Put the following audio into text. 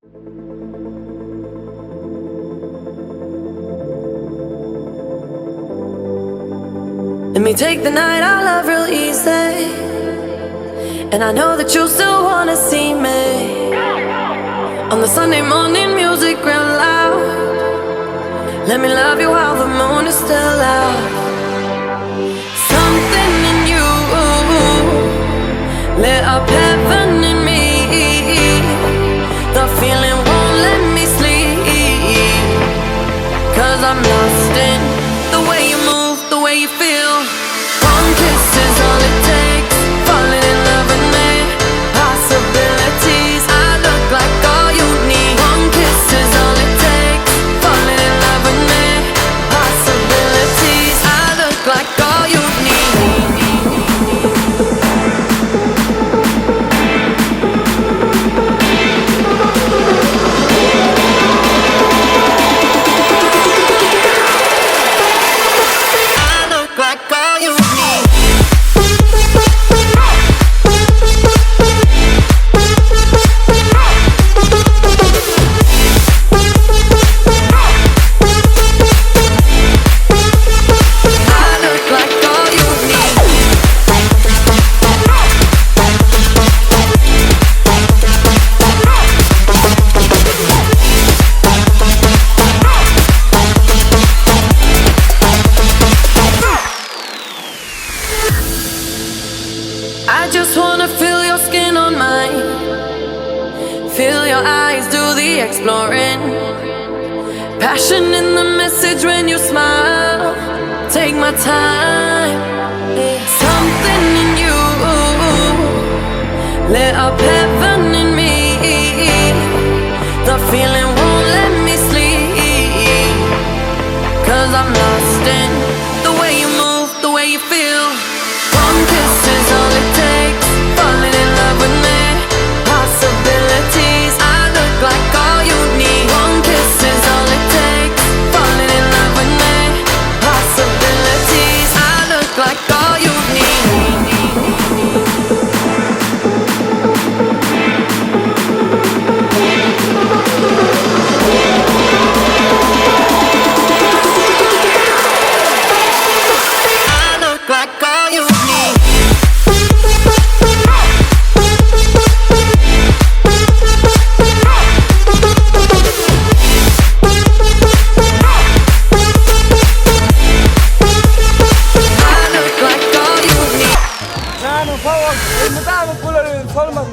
Let me take the night I love real easy, and I know that you still wanna see me on the Sunday morning music real loud. Let me love you while the moon is still out. Something in you lit up heaven in me. The feeling won't let me sleep, 'cause I'm lost in the way you move, the way you feel. One kiss is all it takes, falling in love with me. Possibilities, I look like all you need. One kiss is all it takes, falling in love with me. Possibilities, I look like all you need. I just wanna feel your skin on mine, feel your eyes do the exploring. Passion in the message when you smile. Take my time. Something in you lit up heaven in me. The feeling won't let me sleep, 'cause I'm lost in the way you move, the way you feel. One kiss is all it takes, falling in love with me. Possibilities, I look like all you need. One kiss is all it takes, falling in love with me. Possibilities, I look like all you need. I look like all you need. 나는 파워, 땀을 뿌려는 설마